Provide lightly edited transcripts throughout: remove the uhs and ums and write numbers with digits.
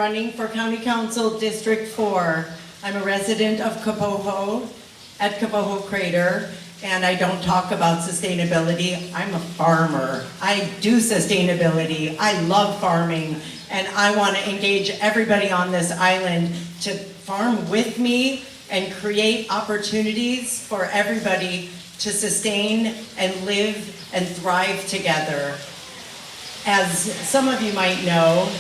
Running for County Council District 4. I'm a resident of Kapoho at Kapoho Crater, and I don't talk about sustainability. I'm a farmer. I do sustainability. I love farming, and I want to engage everybody on this island to farm with me and create opportunities for everybody to sustain and live and thrive together. As some of you might know,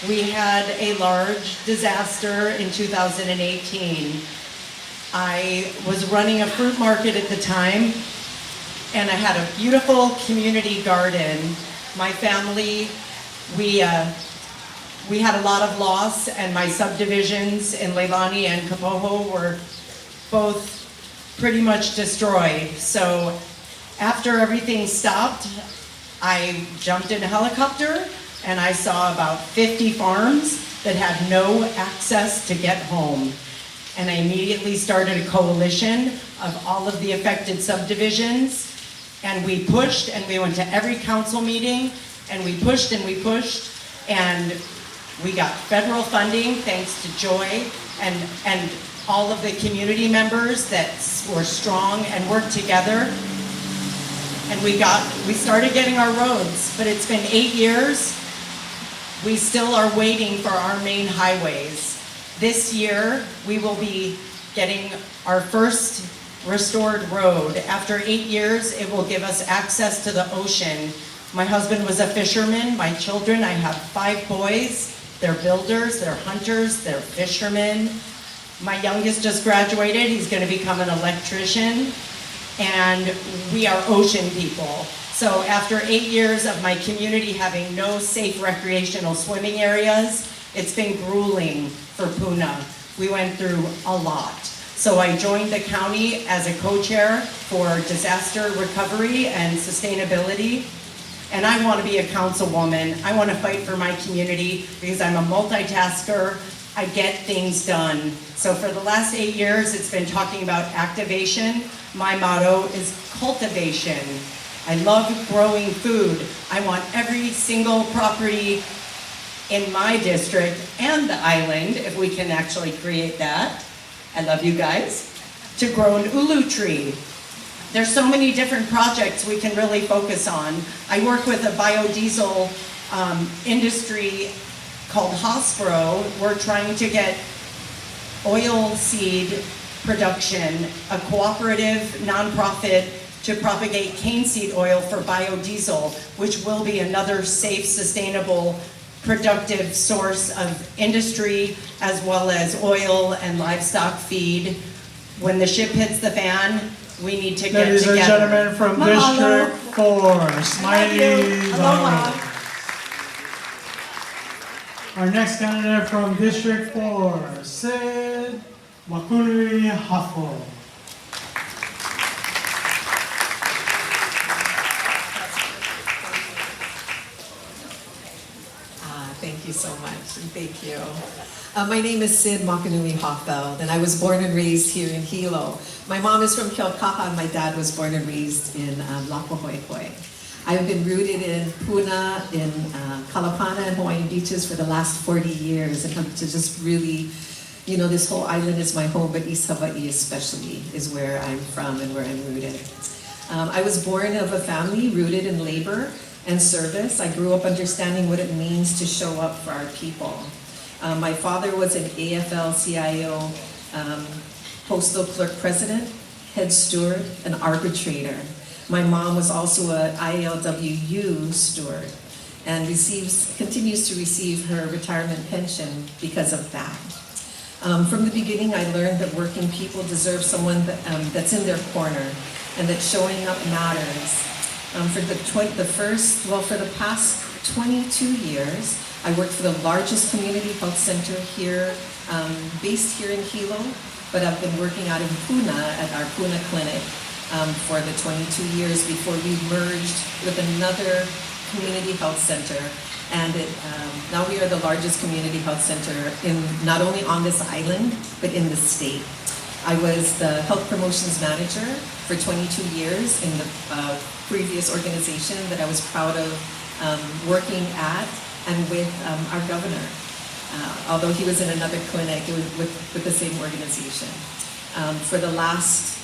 we had a large disaster in 2018. I was running a fruit market at the time, and I had a beautiful community garden. My family, we had a lot of loss, and my subdivisions in Leilani and Kapoho were both pretty much destroyed. So after everything stopped, I jumped in a helicopter and I saw about 50 farms that had no access to get home. And I immediately started a coalition of all of the affected subdivisions. And we pushed, and we went to every council meeting, and we pushed, and we pushed, and we got federal funding thanks to Joy and all of the community members that were strong and worked together. And we started getting our roads, but it's been 8 years. We still are waiting for our main highways. This year, we will be getting our first restored road. After 8 years, it will give us access to the ocean. My husband was a fisherman. My children, I have 5 boys. They're builders, they're hunters, they're fishermen. My youngest just graduated. He's going to become an electrician. And we are ocean people. So after 8 years of my community having no safe recreational swimming areas, it's been grueling for Puna. We went through a lot. So I joined the county as a co-chair for disaster recovery and sustainability. And I want to be a councilwoman. I want to fight for my community because I'm a multitasker. I get things done. So for the last 8 years, it's been talking about activation. My motto is cultivation. I love growing food. I want every single property in my district and the island, if we can actually create that, I love you guys, to grow an ulu tree. There's so many different projects we can really focus on. I work with a biodiesel industry called Hospro. We're trying to get oil seed production, a cooperative nonprofit to propagate cane seed oil for biodiesel, which will be another safe, sustainable, productive source of industry as well as oil and livestock feed. When the ship hits the fan, we need to get Ladies together. and gentlemen from Mahalo. District 4, Smiley. Aloha. Our next candidate from District 4, Sid Makunui Hafo. Thank you so much, and thank you. My name is Sid Makanui Hoffeld, and I was born and raised here in Hilo. My mom is from Kilkaha, and my dad was born and raised in Lapahoehoe. I've been rooted in Puna, in Kalapana, and Hawaiian beaches for the last 40 years, and come to just really, this whole island is my home, but East Hawaii especially is where I'm from and where I'm rooted. I was born of a family rooted in labor and service. I grew up understanding what it means to show up for our people. My father was an AFL-CIO postal clerk president, head steward, and arbitrator. My mom was also an ILWU steward and continues to receive her retirement pension because of that. From the beginning, I learned that working people deserve someone that's in their corner and that showing up matters. For the past 22 years, I worked for the largest community health center here, based here in Hilo, but I've been working out in Puna at our Puna clinic for the 22 years before we merged with another community health center. And now we are the largest community health center not only on this island, but in the state. I was the health promotions manager for 22 years in the previous organization that I was proud of working at and with our governor. although he was in another clinic, it was with the same organization. For the last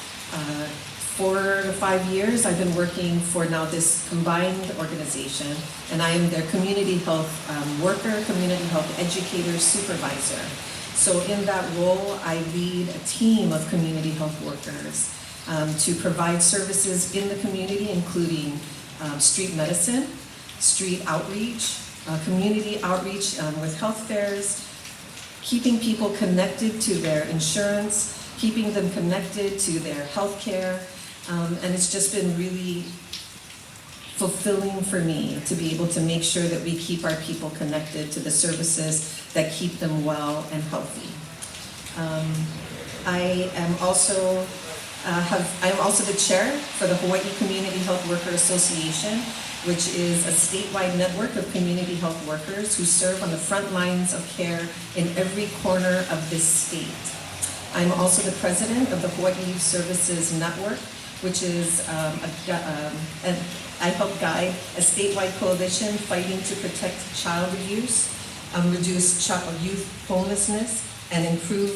4 to 5 years, I've been working for now this combined organization, and I am their community health worker, community health educator, supervisor. So in that role, I lead a team of community health workers to provide services in the community, including street medicine, street outreach, community outreach with health fairs, keeping people connected to their insurance, keeping them connected to their health care, and it's just been really fulfilling for me to be able to make sure that we keep our people connected to the services that keep them well and healthy. I am also the chair for the Hawaii Community Health Worker Association, which is a statewide network of community health workers who serve on the front lines of care in every corner of this state. I'm also the president of the Hawaii Youth Services Network, which is I help guide a statewide coalition fighting to protect child abuse, reduce youth homelessness, and improve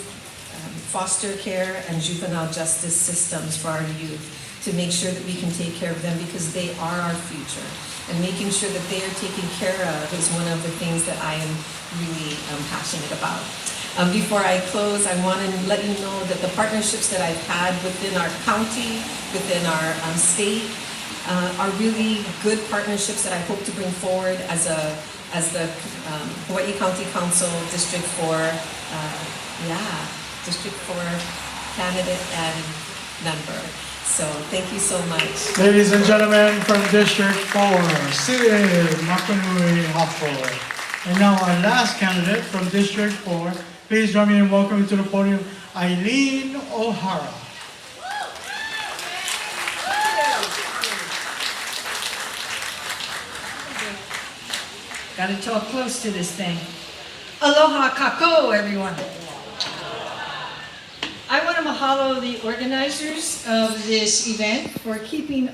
foster care and juvenile justice systems for our youth to make sure that we can take care of them because they are our future. And making sure that they are taken care of is one of the things that I am really passionate about. Before I close, I want to let you know that the partnerships that I've had within our county, within our state, are really good partnerships that I hope to bring forward as the Hawaii County Council District 4, District 4 candidate and member. So thank you so much. Ladies and gentlemen, from District 4, Sid Makunui Hafo. And now our last candidate from District 4, please join me in welcoming to the podium Eileen O'Hara. Got to talk close to this thing. Aloha kako, everyone. I want to mahalo the organizers of this event for keeping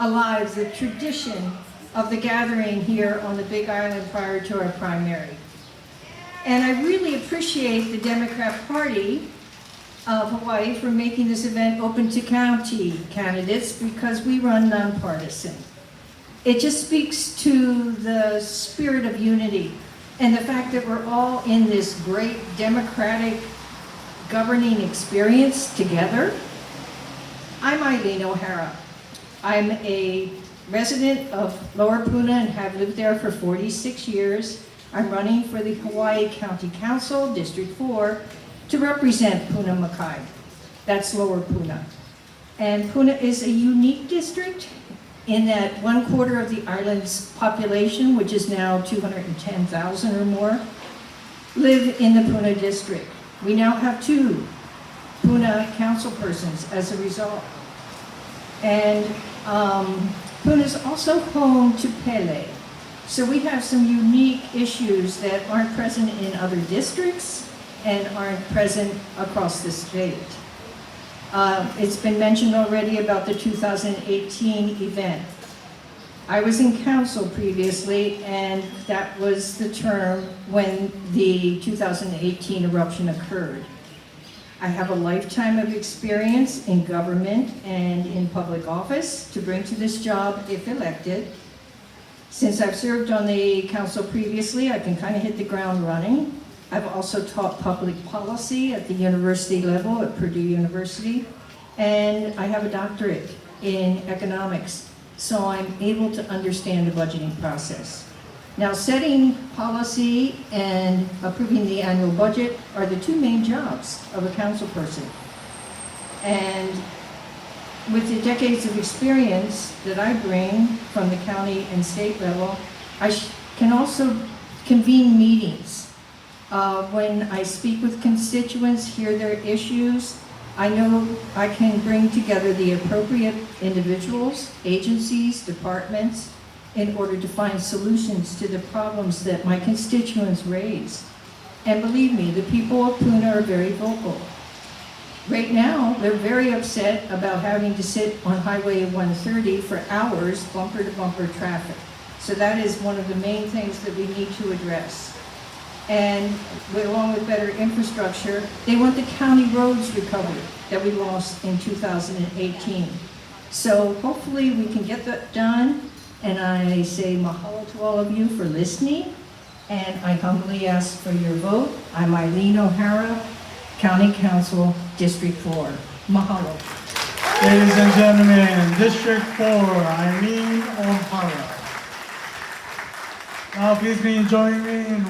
alive the tradition of the gathering here on the Big Island prior to our primary. And I really appreciate the Democrat Party of Hawaii for making this event open to county candidates because we run nonpartisan. It just speaks to the spirit of unity and the fact that we're all in this great democratic governing experience together. I'm Eileen O'Hara. I'm a resident of Lower Puna and have lived there for 46 years. I'm running for the Hawaii County Council, District 4, to represent Puna Makai. That's Lower Puna. And Puna is a unique district in that 1/4 of the island's population, which is now 210,000 or more, live in the Puna district. We now have 2 Puna council persons as a result. And Puna is also home to Pele. So we have some unique issues that aren't present in other districts and aren't present across the state. It's been mentioned already about the 2018 event. I was in council previously, and that was the term when the 2018 eruption occurred. I have a lifetime of experience in government and in public office to bring to this job if elected. Since I've served on the council previously, I can kind of hit the ground running. I've also taught public policy at the university level at Purdue University, and I have a doctorate in economics, so I'm able to understand the budgeting process. Now, setting policy and approving the annual budget are the 2 main jobs of a council person. And with the decades of experience that I bring from the county and state level, I can also convene meetings. When I speak with constituents, hear their issues, I know I can bring together the appropriate individuals, agencies, departments, in order to find solutions to the problems that my constituents raise. And believe me, the people of Puna are very vocal. Right now, they're very upset about having to sit on Highway 130 for hours, bumper to bumper traffic. So that is one of the main things that we need to address. And along with better infrastructure, they want the county roads recovered that we lost in 2018. So hopefully we can get that done. And I say mahalo to all of you for listening. And I humbly ask for your vote. I'm Eileen O'Hara, County Council, District 4. Mahalo. Ladies and gentlemen, District 4, Eileen O'Hara. Now please join me in